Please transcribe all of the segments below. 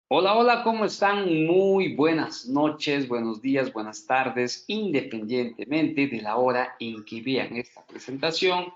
Hola, hola, ¿cómo están? Muy buenas noches, buenos días, buenas tardes, independientemente de la hora en que vean esta presentación.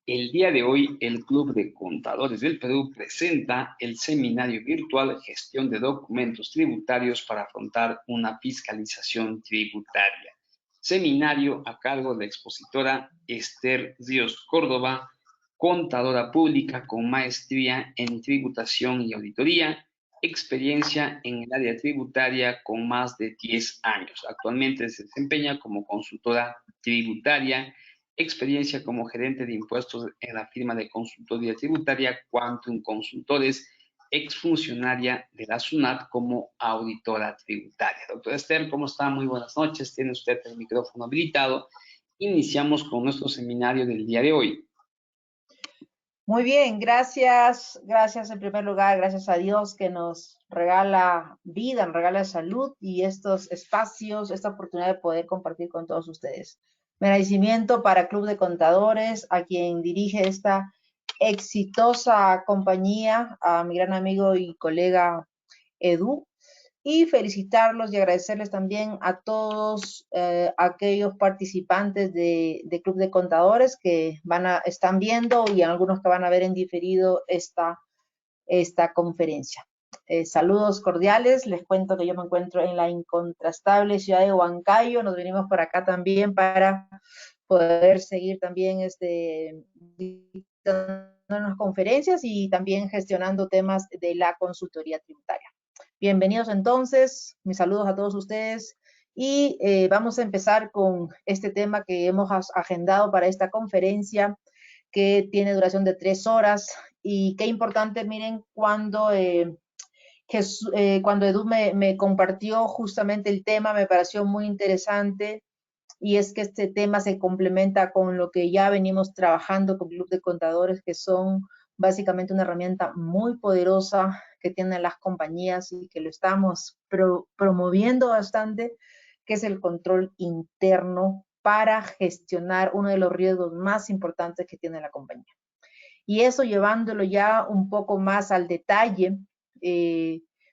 El día de hoy, el Club de Contadores del Perú presenta el seminario virtual Gestión de Documentos Tributarios para afrontar una fiscalización tributaria. Seminario a cargo de la expositora Esther Ríos Córdoba, contadora pública con maestría en tributación y auditoría, experiencia en el área tributaria con más de 10 años. Actualmente se desempeña como consultora tributaria, experiencia como gerente de impuestos en la firma de consultoría tributaria Quantum Consultores, exfuncionaria de la SUNAT como auditora tributaria. Doctora Esther, ¿cómo está? Muy buenas noches. Tiene usted el micrófono habilitado. Iniciamos con nuestro seminario del día de hoy. Muy bien, gracias. Gracias en primer lugar, gracias a Dios que nos regala vida, nos regala salud y estos espacios, esta oportunidad de poder compartir con todos ustedes. Mi agradecimiento para Club de Contadores, a quien dirige esta exitosa compañía, a mi gran amigo y colega Edu, y felicitarlos y agradecerles también a todos aquellos participantes de Club de Contadores que están viendo y algunos que van a ver en diferido esta conferencia. Saludos cordiales, les cuento que yo me encuentro en la incontrastable ciudad de Huancayo, nos venimos por acá también para poder seguir también dando conferencias y también gestionando temas de la consultoría tributaria. Bienvenidos entonces, mis saludos a todos ustedes y vamos a empezar con este tema que hemos agendado para esta conferencia que tiene duración de 3 horas y qué importante, miren, cuando Edu me compartió justamente el tema, me pareció muy interesante y es que este tema se complementa con lo que ya venimos trabajando con Club de Contadores, que son básicamente una herramienta muy poderosa que tienen las compañías y que lo estamos promoviendo bastante, que es el control interno para gestionar uno de los riesgos más importantes que tiene la compañía. Y eso llevándolo ya un poco más al detalle,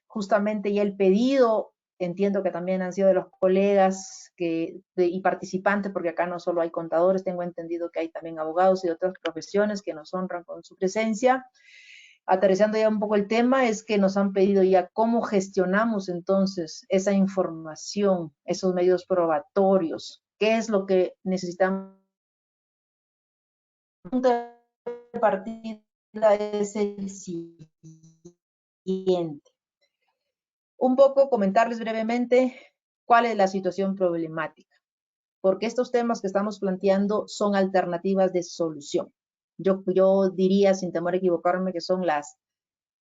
justamente ya el pedido, entiendo que también han sido de los colegas y participantes, porque acá no solo hay contadores, tengo entendido que hay también abogados y otras profesiones que nos honran con su presencia. Aterrizando ya un poco el tema, es que nos han pedido ya cómo gestionamos entonces esa información, esos medios probatorios, qué es lo que necesitamos. De partida es el siguiente. Un poco comentarles brevemente cuál es la situación problemática, porque estos temas que estamos planteando son alternativas de solución. Yo diría, sin temor a equivocarme, que son las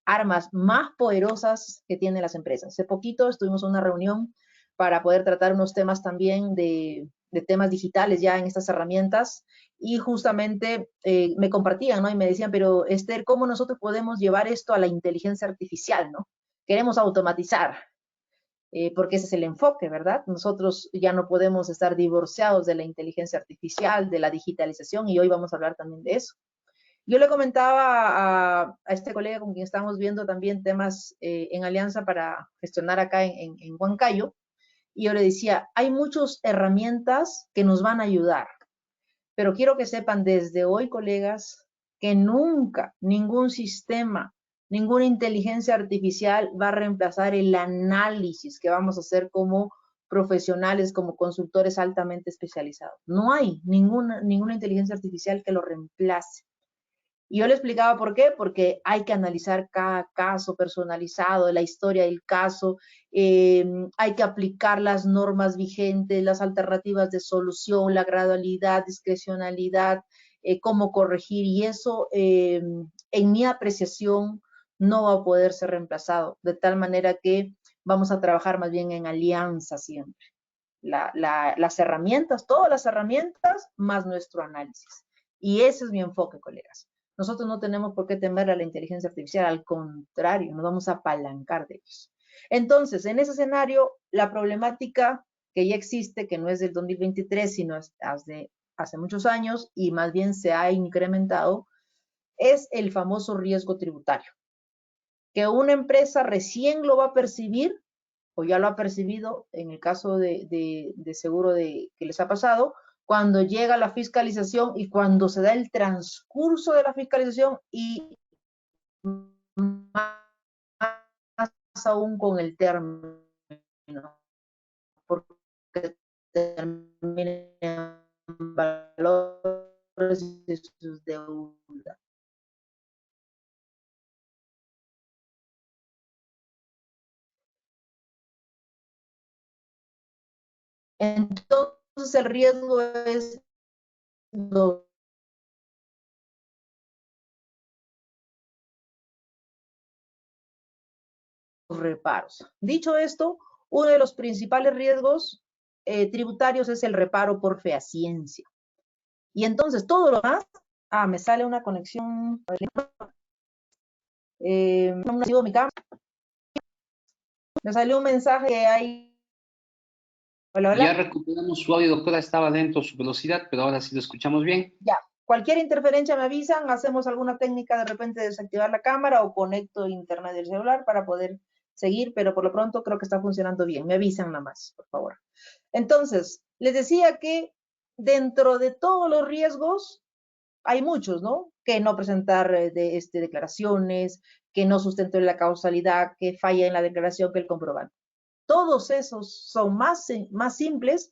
armas más poderosas que tienen las empresas. Hace poquito estuvimos en una reunión para poder tratar unos temas también de temas digitales ya en estas herramientas y justamente me compartían, ¿no? Y me decían, pero Esther, ¿cómo nosotros podemos llevar esto a la inteligencia artificial, ¿no? Queremos automatizar, porque ese es el enfoque, ¿verdad? Nosotros ya no podemos estar divorciados de la inteligencia artificial, de la digitalización, y hoy vamos a hablar también de eso. Yo le comentaba a este colega con quien estamos viendo también temas en alianza para gestionar acá en Huancayo, y yo le decía, hay muchas herramientas que nos van a ayudar, pero quiero que sepan desde hoy, colegas, que nunca ningún sistema, ninguna inteligencia artificial va a reemplazar el análisis que vamos a hacer como profesionales, como consultores altamente especializados. No hay ninguna inteligencia artificial que lo reemplace. Y yo le explicaba por qué, porque hay que analizar cada caso personalizado, la historia del caso, hay que aplicar las normas vigentes, las alternativas de solución, la gradualidad, discrecionalidad, cómo corregir, y eso, en mi apreciación, no va a poder ser reemplazado, de tal manera que vamos a trabajar más bien en alianza siempre. Las herramientas, todas las herramientas, más nuestro análisis. Y ese es mi enfoque, colegas. Nosotros no tenemos por qué temer a la inteligencia artificial, al contrario, nos vamos a apalancar de ellos. Entonces, en ese escenario, la problemática que ya existe, que no es del 2023, sino hace muchos años y más bien se ha incrementado, es el famoso riesgo tributario, que una empresa recién lo va a percibir o ya lo ha percibido en el caso de seguro que les ha pasado, cuando llega la fiscalización y cuando se da el transcurso de la fiscalización y más aún con el término, porque terminan valores y sus deudas. Entonces el riesgo es los reparos. Dicho esto, uno de los principales riesgos tributarios es el reparo por fehaciencia. Y entonces todo lo más, me sale una conexión, no sigo mi cámara, me salió un mensaje que hay. Hola, Ya hola. recuperamos su audio, doctora, estaba lento su velocidad, pero ahora sí lo escuchamos bien. Ya, cualquier interferencia me avisan, hacemos alguna técnica de repente de desactivar la cámara o conecto internet del celular para poder seguir, pero por lo pronto creo que está funcionando bien. Me avisan nada más, por favor. Entonces, les decía que dentro de todos los riesgos hay muchos, ¿no? Que no presentar declaraciones, que no sustenten la causalidad, que falla en la declaración, que el comprobante. Todos esos son más simples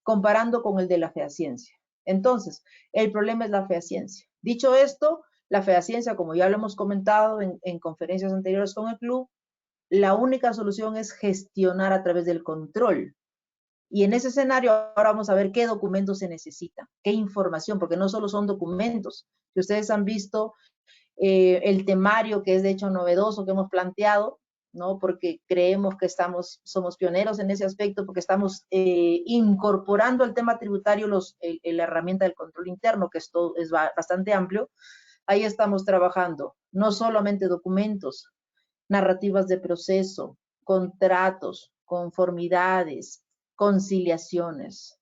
comparando con el de la fehaciencia. Entonces, el problema es la fehaciencia. Dicho esto, la fehaciencia, como ya lo hemos comentado en conferencias anteriores con el club, la única solución es gestionar a través del control. Y en ese escenario ahora vamos a ver qué documentos se necesitan, qué información, porque no solo son documentos. Si ustedes han visto el temario, que es de hecho novedoso que hemos planteado, ¿no? Porque creemos que somos pioneros en ese aspecto, porque estamos incorporando al tema tributario la herramienta del control interno, que esto es bastante amplio. Ahí estamos trabajando no solamente documentos, narrativas de proceso, contratos, conformidades, conciliaciones.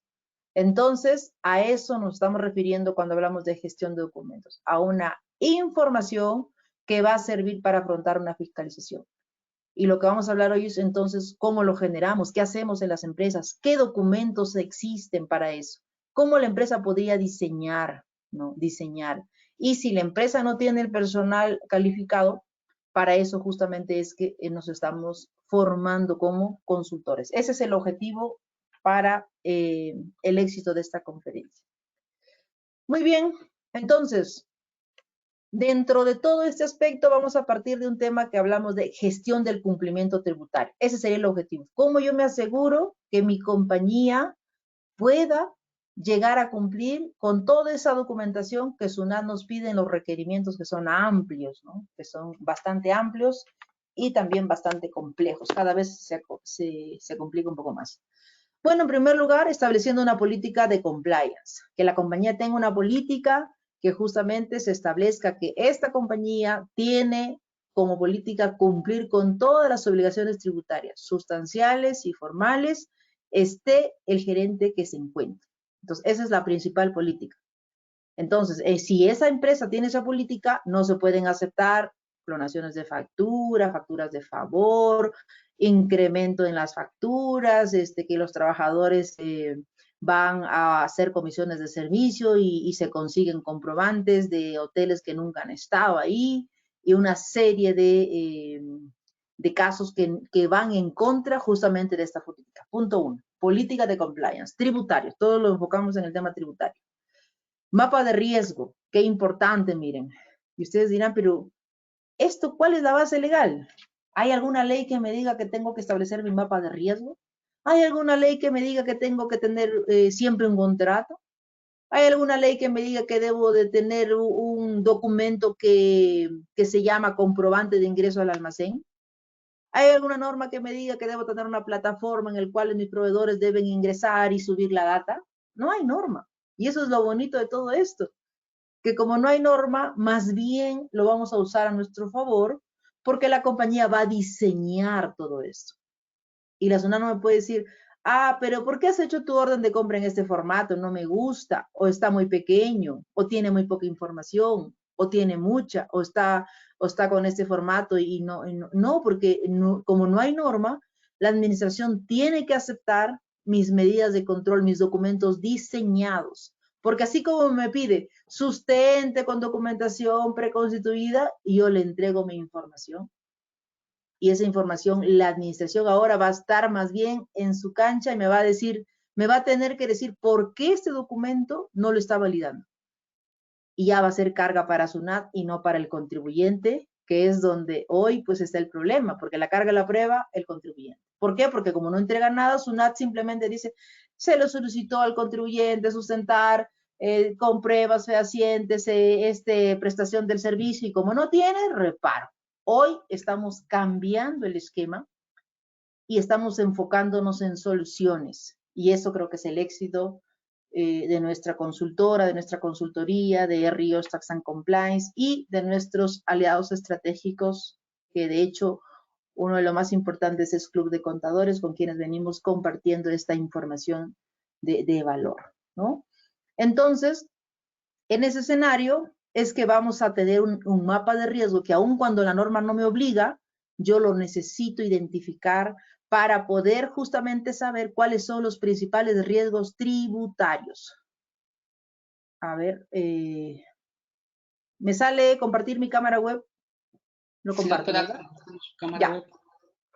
Entonces, a eso nos estamos refiriendo cuando hablamos de gestión de documentos, a una información que va a servir para afrontar una fiscalización. Y lo que vamos a hablar hoy es entonces cómo lo generamos, qué hacemos en las empresas, qué documentos existen para eso, cómo la empresa podría diseñar, ¿no? Diseñar. Y si la empresa no tiene el personal calificado, para eso justamente es que nos estamos formando como consultores. Ese es el objetivo para el éxito de esta conferencia. Muy bien, entonces, dentro de todo este aspecto vamos a partir de un tema que hablamos de gestión del cumplimiento tributario. Ese sería el objetivo. ¿Cómo yo me aseguro que mi compañía pueda llegar a cumplir con toda esa documentación que SUNAT nos pide en los requerimientos que son amplios, ¿no? Que son bastante amplios y también bastante complejos. Cada vez se complica un poco más. Bueno, en primer lugar, estableciendo una política de compliance, que la compañía tenga una política que justamente se establezca que esta compañía tiene como política cumplir con todas las obligaciones tributarias, sustanciales y formales, esté el gerente que se encuentre. Entonces, esa es la principal política. Entonces, si esa empresa tiene esa política, no se pueden aceptar clonaciones de factura, facturas de favor, incremento en las facturas, que los trabajadores van a hacer comisiones de servicio y se consiguen comprobantes de hoteles que nunca han estado ahí y una serie de casos que van en contra justamente de esta política. Punto uno, política de compliance, tributario, todo lo enfocamos en el tema tributario. Mapa de riesgo, qué importante, miren. Y ustedes dirán, pero ¿esto cuál es la base legal? ¿Hay alguna ley que me diga que tengo que establecer mi mapa de riesgo? ¿Hay alguna ley que me diga que tengo que tener siempre un contrato? ¿Hay alguna ley que me diga que debo de tener un documento que se llama comprobante de ingreso al almacén? ¿Hay alguna norma que me diga que debo tener una plataforma en la cual mis proveedores deben ingresar y subir la data? No hay norma. Y eso es lo bonito de todo esto, que como no hay norma, más bien lo vamos a usar a nuestro favor porque la compañía va a diseñar todo esto. Y la SUNAT no me puede decir, pero ¿por qué has hecho tu orden de compra en este formato? No me gusta, o está muy pequeño, o tiene muy poca información. o tiene mucha, o está con este formato no, porque como no hay norma, la administración tiene que aceptar mis medidas de control, mis documentos diseñados. Porque así como me pide sustente con documentación preconstituida, yo le entrego mi información. Y esa información, la administración ahora va a estar más bien en su cancha y me va a decir, me va a tener que decir por qué este documento no lo está validando. Y ya va a ser carga para SUNAT y no para el contribuyente, que es donde hoy pues está el problema, porque la carga la prueba el contribuyente. ¿Por qué? Porque como no entrega nada, SUNAT simplemente dice, se lo solicitó al contribuyente sustentar con pruebas fehacientes prestación del servicio y como no tiene, reparo. Hoy estamos cambiando el esquema y estamos enfocándonos en soluciones. Y eso creo que es el éxito de nuestra consultora, de nuestra consultoría, de Ríos Tax and Compliance y de nuestros aliados estratégicos, que de hecho uno de los más importantes es Club de Contadores, con quienes venimos compartiendo esta información de valor, ¿no? Entonces, en ese escenario es que vamos a tener un mapa de riesgo que aun cuando la norma no me obliga, yo lo necesito identificar para poder justamente saber cuáles son los principales riesgos tributarios. A ver, me sale compartir mi cámara web. Lo comparto, ¿verdad? Ya.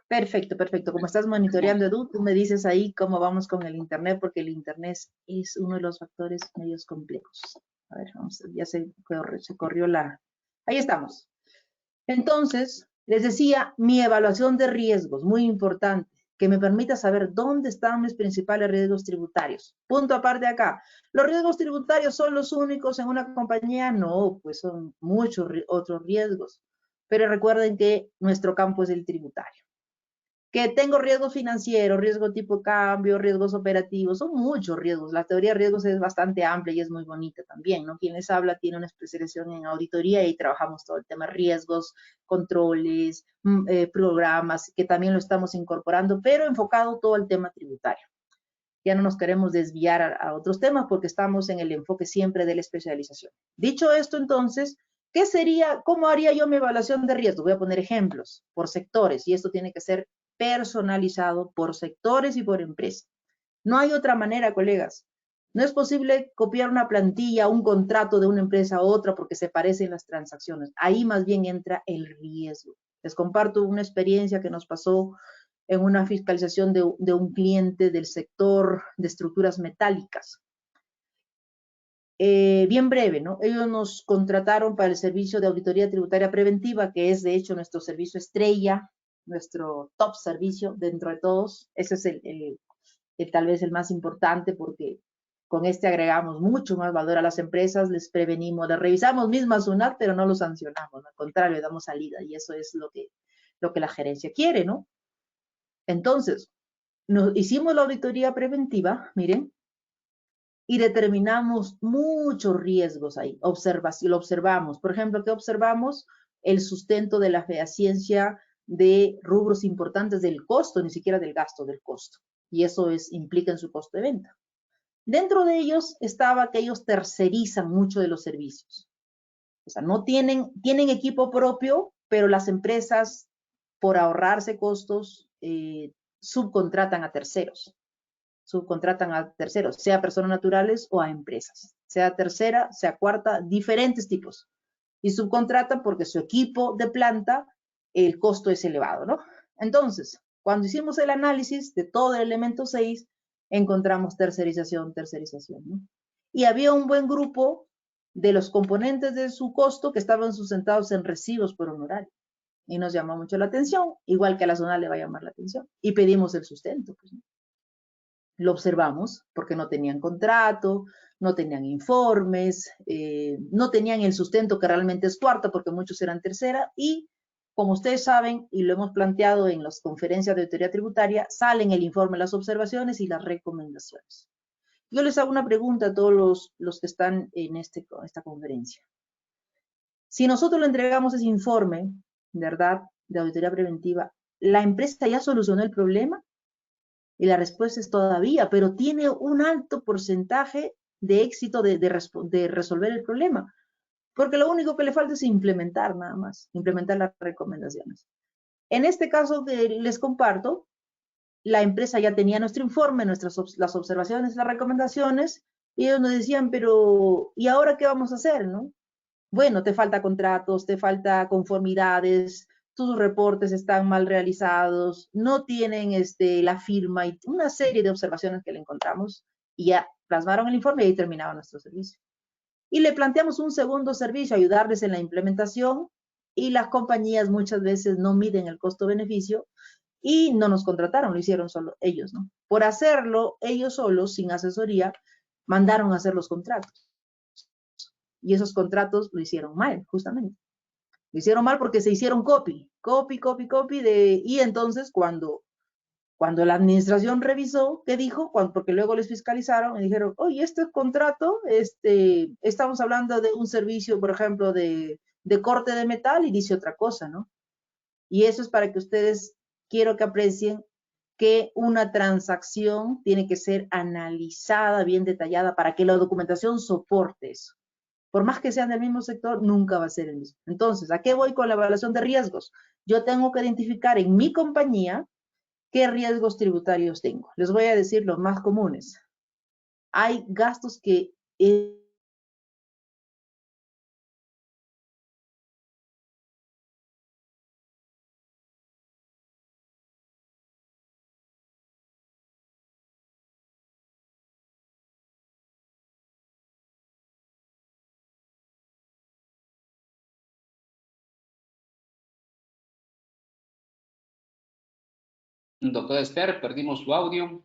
Perfecto, perfecto. Como estás monitoreando, Edu, tú me dices ahí cómo vamos con el Internet, porque el Internet es uno de los factores medios complejos. A ver, vamos, ya se corrió la... Ahí estamos. Entonces, les decía, mi evaluación de riesgos, muy importante, que me permita saber dónde están mis principales riesgos tributarios. Punto aparte acá. ¿Los riesgos tributarios son los únicos en una compañía? No, pues son muchos otros riesgos. Pero recuerden que nuestro campo es el tributario. Que tengo riesgos financieros, riesgo tipo cambio, riesgos operativos, son muchos riesgos. La teoría de riesgos es bastante amplia y es muy bonita también, ¿no? Quien les habla tiene una especialización en auditoría y trabajamos todo el tema de riesgos, controles, programas, que también lo estamos incorporando, pero enfocado todo el tema tributario. Ya no nos queremos desviar a otros temas porque estamos en el enfoque siempre de la especialización. Dicho esto, entonces, ¿qué sería, cómo haría yo mi evaluación de riesgo? Voy a poner ejemplos por sectores y esto tiene que ser personalizado por sectores y por empresa. No hay otra manera, colegas. No es posible copiar una plantilla, un contrato de una empresa a otra porque se parecen las transacciones. Ahí más bien entra el riesgo. Les comparto una experiencia que nos pasó en una fiscalización de un cliente del sector de estructuras metálicas. Bien breve, ¿no? Ellos nos contrataron para el servicio de auditoría tributaria preventiva, que es de hecho nuestro servicio estrella, nuestro top servicio dentro de todos. Ese es tal vez el más importante porque con este agregamos mucho más valor a las empresas, les prevenimos, les revisamos misma SUNAT, pero no los sancionamos, al contrario, le damos salida y eso es lo que la gerencia quiere, ¿no? Entonces, hicimos la auditoría preventiva, miren, y determinamos muchos riesgos ahí. Lo observamos. Por ejemplo, ¿qué observamos? El sustento de la fehaciencia de rubros importantes del costo, ni siquiera del gasto, del costo. Y eso implica en su costo de venta. Dentro de ellos estaba que ellos tercerizan mucho de los servicios. O sea, no tienen equipo propio, pero las empresas, por ahorrarse costos, subcontratan a terceros, sea personas naturales o a empresas, sea tercera, sea cuarta, diferentes tipos. Y subcontratan porque su equipo de planta, el costo es elevado, ¿no? Entonces, cuando hicimos el análisis de todo el elemento 6, encontramos tercerización, ¿no? Y había un buen grupo de los componentes de su costo que estaban sustentados en recibos por honorario. Y nos llamó mucho la atención, igual que a la zona le va a llamar la atención. Y pedimos el sustento, pues, ¿no? Lo observamos porque no tenían contrato, no tenían informes, no tenían el sustento que realmente es cuarta porque muchos eran tercera y como ustedes saben y lo hemos planteado en las conferencias de auditoría tributaria, salen el informe, las observaciones y las recomendaciones. Yo les hago una pregunta a todos los que están en esta conferencia. Si nosotros le entregamos ese informe, ¿verdad?, de auditoría preventiva, ¿la empresa ya solucionó el problema? Y la respuesta es todavía, pero tiene un alto porcentaje de éxito de resolver el problema. porque lo único que le falta es implementar nada más, implementar las recomendaciones. En este caso que les comparto, la empresa ya tenía nuestro informe, las observaciones, las recomendaciones, y ellos nos decían, pero ¿y ahora qué vamos a hacer, no? Bueno, te falta contratos, te falta conformidades, tus reportes están mal realizados, no tienen la firma y una serie de observaciones que le encontramos y ya plasmaron el informe y ahí terminaba nuestro servicio. Y le planteamos un segundo servicio, ayudarles en la implementación y las compañías muchas veces no miden el costo-beneficio y no nos contrataron, lo hicieron solo ellos, ¿no? Por hacerlo ellos solos, sin asesoría, mandaron a hacer los contratos. Y esos contratos lo hicieron mal, justamente. Lo hicieron mal porque se hicieron copy, y entonces cuando la administración revisó, ¿qué dijo? Porque luego les fiscalizaron y dijeron, oye, este contrato, estamos hablando de un servicio, por ejemplo, de corte de metal y dice otra cosa, ¿no? Y eso es para que ustedes, quiero que aprecien que una transacción tiene que ser analizada, bien detallada, para que la documentación soporte eso. Por más que sean del mismo sector, nunca va a ser el mismo. Entonces, ¿a qué voy con la evaluación de riesgos? Yo tengo que identificar en mi compañía qué riesgos tributarios tengo. Les voy a decir los más comunes. Hay gastos que Doctora Esther, perdimos su audio.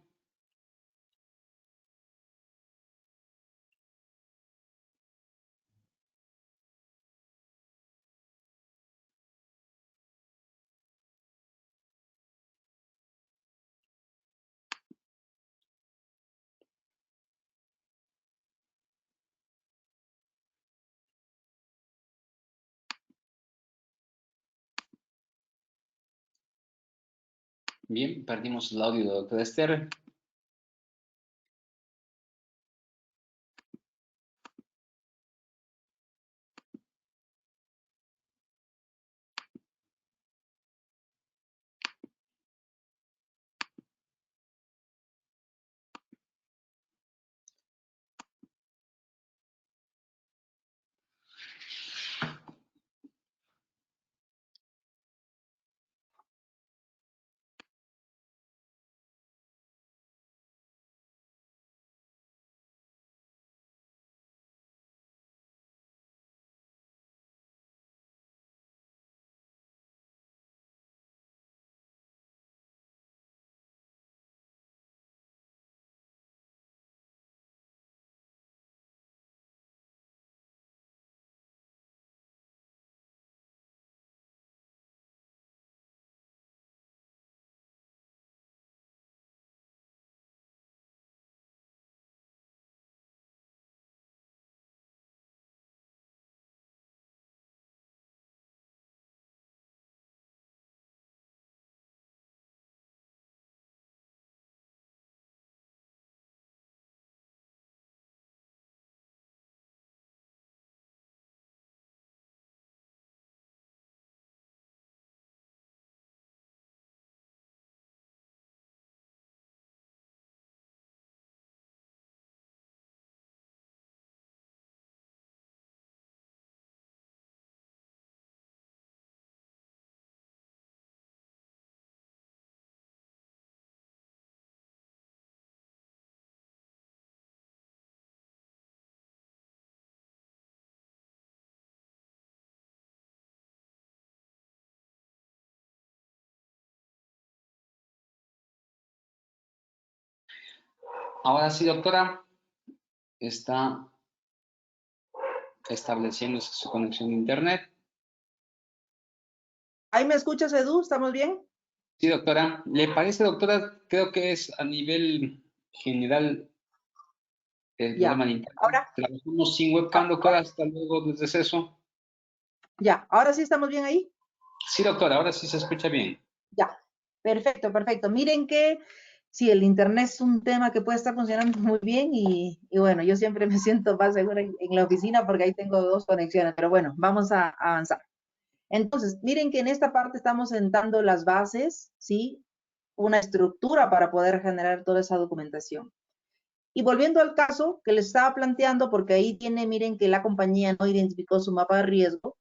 Bien, perdimos el audio de la doctora Esther. Ahora sí, doctora, está estableciéndose su conexión de internet. ¿Ahí me escuchas, Edu? ¿Estamos bien? Sí, doctora. ¿Le parece, doctora? Creo que es a nivel general el Ya. problema de internet. Ahora, Trabajamos sin webcam, doctora, hasta luego del receso. ya. Ahora sí estamos bien ahí. Sí, doctora, ahora sí se escucha bien. Ya. Perfecto, perfecto. Miren que Sí, el internet es un tema que puede estar funcionando muy bien y bueno, yo siempre me siento más segura en la oficina porque ahí tengo dos conexiones, pero bueno, vamos a avanzar. Entonces, miren que en esta parte estamos sentando las bases, ¿sí? Una estructura para poder generar toda esa documentación. Y volviendo al caso que les estaba planteando, porque ahí tiene, miren que la compañía no identificó su mapa de riesgo,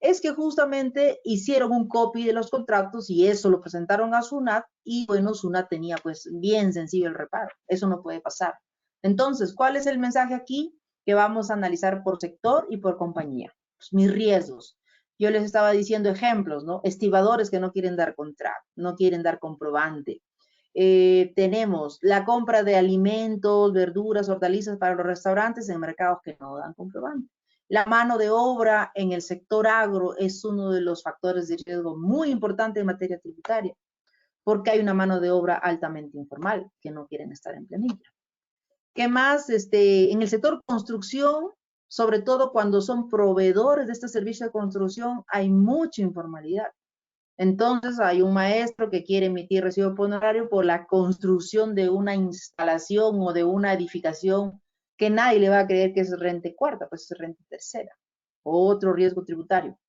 es que justamente hicieron un copy de los contratos y eso lo presentaron a SUNAT y bueno, SUNAT tenía pues bien sencillo el reparo. Eso no puede pasar. Entonces, ¿cuál es el mensaje aquí? Que vamos a analizar por sector y por compañía. Pues, mis riesgos. Yo les estaba diciendo ejemplos, ¿no? Estibadores que no quieren dar contrato, no quieren dar comprobante, tenemos la compra de alimentos, verduras, hortalizas para los restaurantes en mercados que no dan comprobante. La mano de obra en el sector agro es uno de los factores de riesgo muy importante en materia tributaria, porque hay una mano de obra altamente informal que no quieren estar en planilla. ¿Qué más? En el sector construcción, sobre todo cuando son proveedores de este servicio de construcción, hay mucha informalidad. Entonces hay un maestro que quiere emitir recibo honorario por la construcción de una instalación o de una edificación que nadie le va a creer que es renta cuarta, pues es renta tercera. Otro riesgo tributario.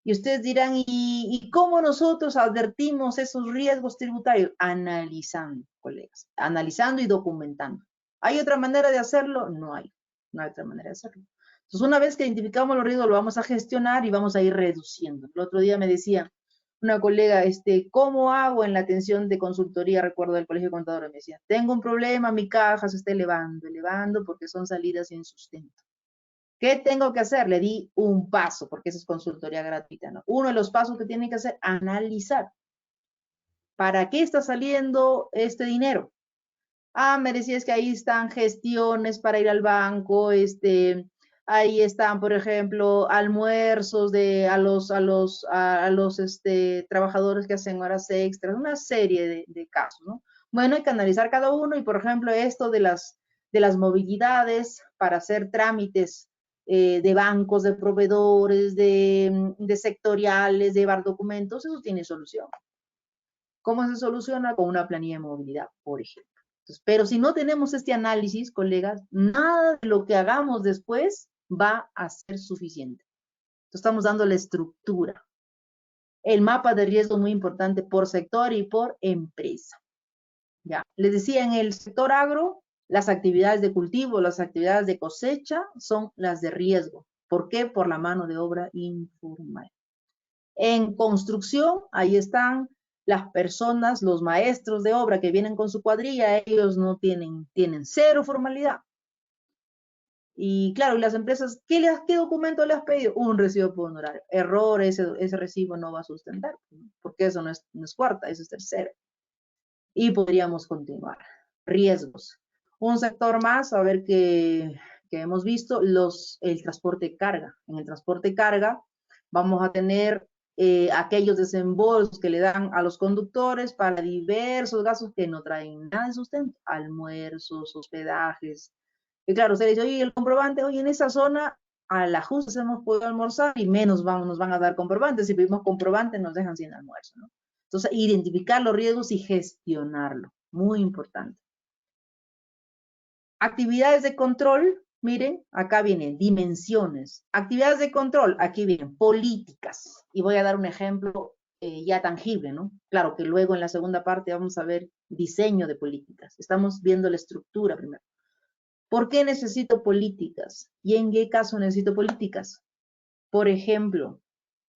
Y ustedes dirán, ¿y cómo nosotros advertimos esos riesgos tributarios? Analizando, colegas, analizando y documentando. ¿Hay otra manera de hacerlo? No hay, no hay otra manera de hacerlo. Entonces, una vez que identificamos los riesgos, lo vamos a gestionar y vamos a ir reduciendo. El otro día me decía una colega, ¿cómo hago en la atención de consultoría? Recuerdo del Colegio de Contadores, me decía, tengo un problema, mi caja se está elevando porque son salidas sin sustento. ¿Qué tengo que hacer? Le di un paso, porque eso es consultoría gratuita, ¿no? Uno de los pasos que tiene que hacer, analizar. ¿Para qué está saliendo este dinero? Ah, me decías que ahí están gestiones para ir al banco, ahí están, por ejemplo, almuerzos a los trabajadores que hacen horas extras, una serie de casos, ¿no? Bueno, hay que analizar cada uno y, por ejemplo, esto de las movilidades para hacer trámites de bancos, de proveedores, de sectoriales, de llevar documentos, eso tiene solución. ¿Cómo se soluciona? Con una planilla de movilidad, por ejemplo. Entonces, pero si no tenemos este análisis, colegas, nada de lo que hagamos después va a ser suficiente. Entonces, estamos dando la estructura. El mapa de riesgo muy importante por sector y por empresa. Ya, les decía, en el sector agro, las actividades de cultivo, las actividades de cosecha son las de riesgo. ¿Por qué? Por la mano de obra informal. En construcción, ahí están las personas, los maestros de obra que vienen con su cuadrilla, ellos no tienen cero formalidad. Y claro, las empresas, ¿qué documento le has pedido? Un recibo por honorario. Error, ese recibo no va a sustentar, porque eso no es cuarta, eso es tercera. Y podríamos continuar. Riesgos. Un sector más, a ver que hemos visto, el transporte de carga. En el transporte de carga vamos a tener aquellos desembolsos que le dan a los conductores para diversos gastos que no traen nada de sustento, almuerzos, hospedajes. Y claro, usted dice, oye, el comprobante, oye, en esa zona a la justa hemos podido almorzar y menos nos van a dar comprobantes. Si pedimos comprobante, nos dejan sin almuerzo, ¿no? Entonces, identificar los riesgos y gestionarlo, muy importante. Actividades de control, miren, acá vienen dimensiones. Actividades de control, aquí vienen políticas. Y voy a dar un ejemplo ya tangible, ¿no? Claro que luego en la segunda parte vamos a ver diseño de políticas. Estamos viendo la estructura primero. ¿Por qué necesito políticas? ¿Y en qué caso necesito políticas? Por ejemplo,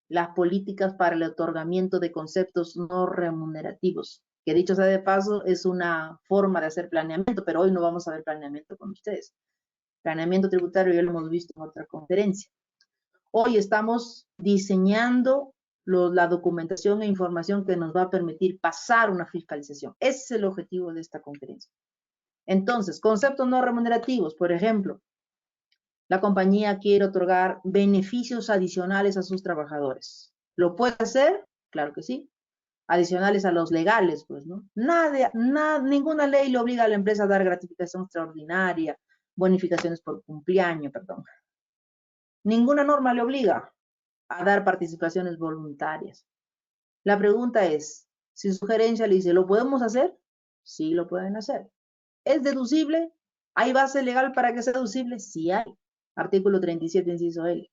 las políticas para el otorgamiento de conceptos no remunerativos, que dicho sea de paso, es una forma de hacer planeamiento, pero hoy no vamos a ver planeamiento con ustedes. Planeamiento tributario ya lo hemos visto en otra conferencia. Hoy estamos diseñando la documentación e información que nos va a permitir pasar una fiscalización. Ese es el objetivo de esta conferencia. Entonces, conceptos no remunerativos, por ejemplo, la compañía quiere otorgar beneficios adicionales a sus trabajadores. ¿Lo puede hacer? Claro que sí. Adicionales a los legales, pues, ¿no? Ninguna ley le obliga a la empresa a dar gratificación extraordinaria, bonificaciones por cumpleaños, perdón. Ninguna norma le obliga a dar participaciones voluntarias. La pregunta es, si su gerencia le dice, ¿lo podemos hacer? Sí lo pueden hacer. ¿Es deducible? ¿Hay base legal para que sea deducible? Sí hay. Artículo 37, inciso L.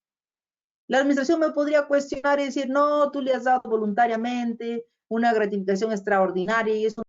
La administración me podría cuestionar y decir, no, tú le has dado voluntariamente una gratificación extraordinaria y eso